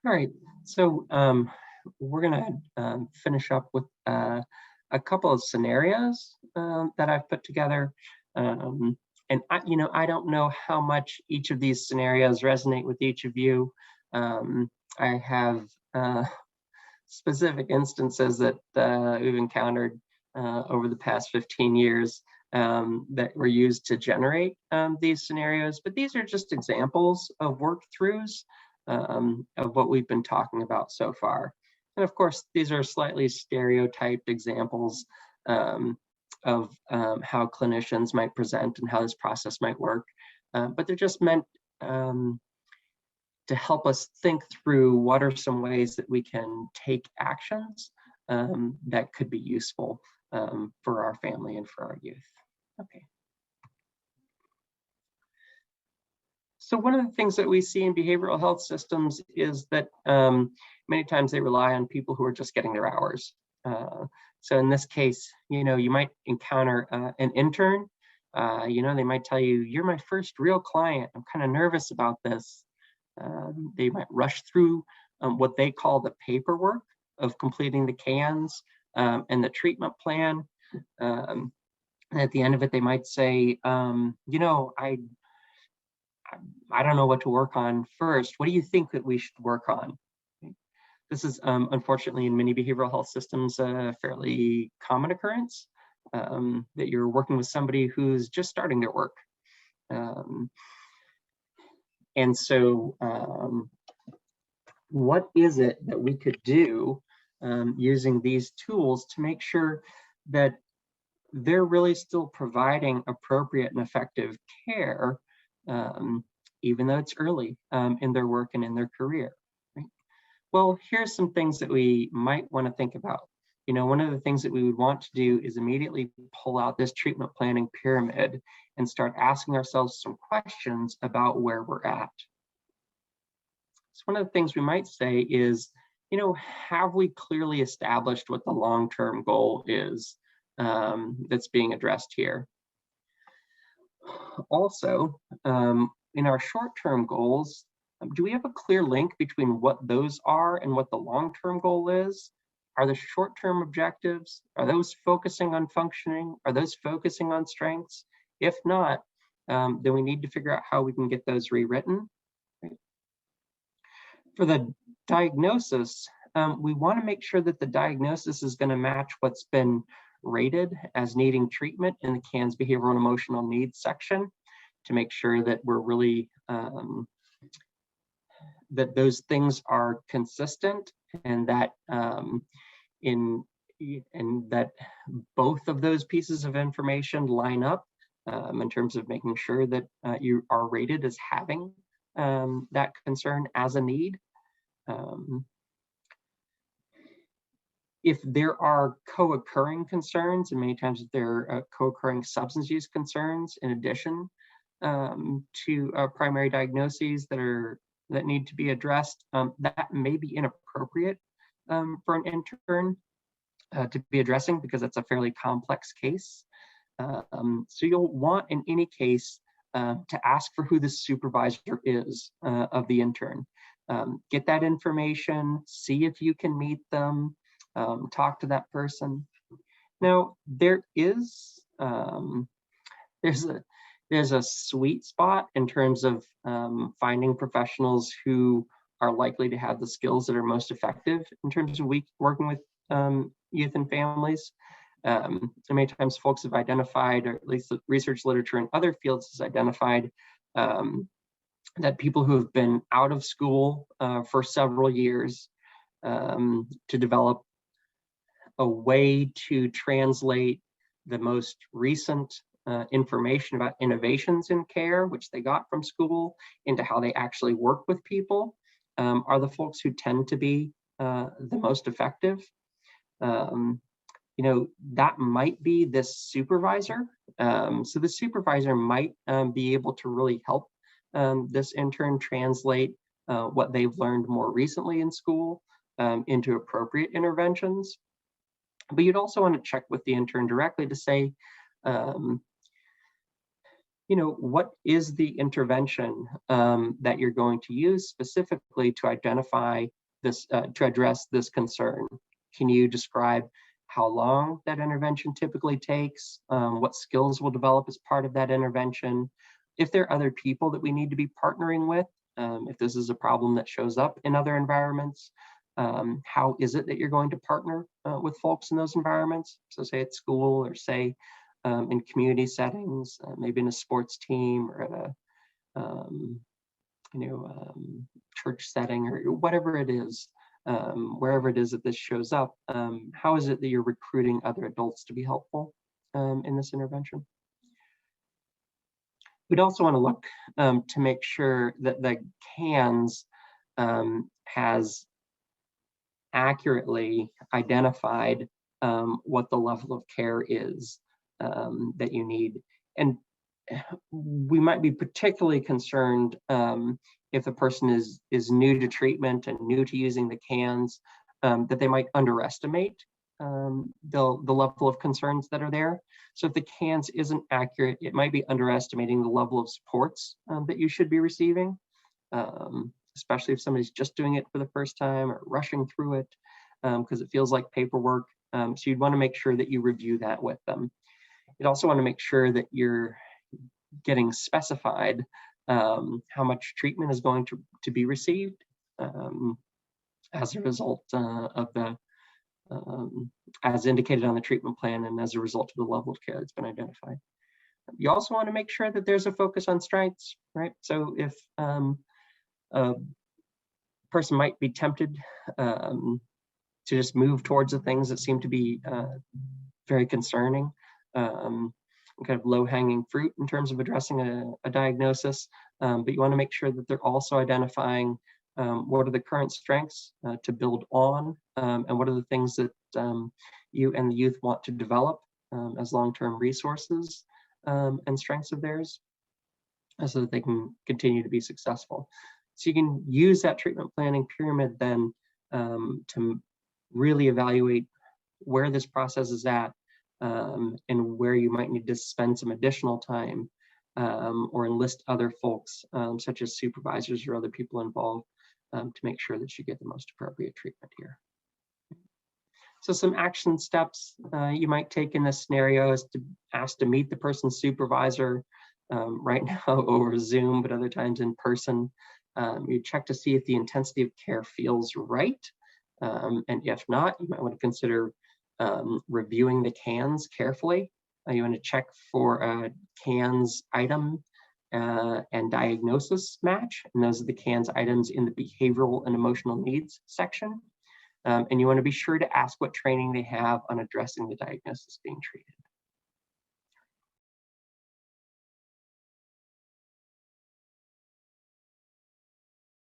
All right, so we're going to finish up with a couple of scenarios that I've put together. And I don't know how much each of these scenarios resonate with each of you. I have specific instances that we've encountered over the past 15 years that were used to generate these scenarios, but these are just examples of work-throughs of what we've been talking about so far. And of course, these are slightly stereotyped examples of how clinicians might present and how this process might work, but they're just meant to help us think through what are some ways that we can take actions that could be useful for our family and for our youth. Okay. So one of the things that we see in behavioral health systems is that many times they rely on people who are just getting their hours. So in this case, you might encounter an intern. They might tell you, "You're my first real client. I'm kind of nervous about this." They might rush through what they call the paperwork of completing the cans and the treatment plan. And at the end of it, they might say, I don't know what to work on first. What do you think that we should work on? This is unfortunately in many behavioral health systems a fairly common occurrence, that you're working with somebody who's just starting their work. And so what is it that we could do using these tools to make sure that they're really still providing appropriate and effective care, even though it's early in their work and in their career? Right? Well, here's some things that we might want to think about. One of the things that we would want to do is immediately pull out this treatment planning pyramid and start asking ourselves some questions about where we're at. So one of the things we might say is, have we clearly established what the long-term goal is that's being addressed here? Also, in our short-term goals, do we have a clear link between what those are and what the long-term goal is? Are the short-term objectives, are those focusing on functioning? Are those focusing on strengths? If not, then we need to figure out how we can get those rewritten. Right? For the diagnosis, we want to make sure that the diagnosis is going to match what's been rated as needing treatment in the CANS behavioral and emotional needs section, to make sure that we're really that those things are consistent, and that that both of those pieces of information line up in terms of making sure that you are rated as having that concern as a need. If there are co-occurring concerns, and many times there are co-occurring substance use concerns in addition to primary diagnoses that need to be addressed, that may be inappropriate for an intern to be addressing, because it's a fairly complex case. So you'll want, in any case, to ask for who the supervisor is of the intern. Get that information, see if you can meet them, talk to that person. Now, there's a sweet spot in terms of finding professionals who are likely to have the skills that are most effective in terms of working with youth and families. And many times folks have identified, or at least the research literature in other fields has identified, that people who have been out of school for several years to develop a way to translate the most recent information about innovations in care, which they got from school, into how they actually work with people, are the folks who tend to be the most effective. That might be this supervisor. So the supervisor might be able to really help this intern translate what they've learned more recently in school into appropriate interventions. But you'd also want to check with the intern directly to say, what is the intervention that you're going to use specifically to identify this, to address this concern? Can you describe how long that intervention typically takes, what skills will develop as part of that intervention, if there are other people that we need to be partnering with, if this is a problem that shows up in other environments, how is it that you're going to partner with folks in those environments? So say at school, or say in community settings, maybe in a sports team, or at a church setting, or whatever it is, wherever it is that this shows up. How is it that you're recruiting other adults to be helpful in this intervention? We'd also want to look to make sure that the CANS has accurately identified what the level of care is that you need. And we might be particularly concerned if the person is new to treatment and new to using the CANS, that they might underestimate the level of concerns that are there. So if the CANS isn't accurate, it might be underestimating the level of supports that you should be receiving, especially if somebody's just doing it for the first time or rushing through it because it feels like paperwork. So you'd want to make sure that you review that with them. You'd also want to make sure that you're getting specified how much treatment is going to be received as a result of the as indicated on the treatment plan and as a result of the level of care that's been identified. You also want to make sure that there's a focus on strengths, right? So if a person might be tempted to just move towards the things that seem to be very concerning, kind of low-hanging fruit in terms of addressing a diagnosis, but you want to make sure that they're also identifying what are the current strengths to build on, and what are the things that you and the youth want to develop as long-term resources and strengths of theirs, so that they can continue to be successful. So you can use that treatment planning pyramid then to really evaluate where this process is at, and where you might need to spend some additional time or enlist other folks, such as supervisors or other people involved, to make sure that you get the most appropriate treatment here. So some action steps you might take in this scenario is to ask to meet the person's supervisor, right now over Zoom, but other times in person. You check to see if the intensity of care feels right. And if not, you might want to consider reviewing the CANS carefully. You want to check for a CANS item and diagnosis match, and those are the CANS items in the behavioral and emotional needs section. And you want to be sure to ask what training they have on addressing the diagnosis being treated.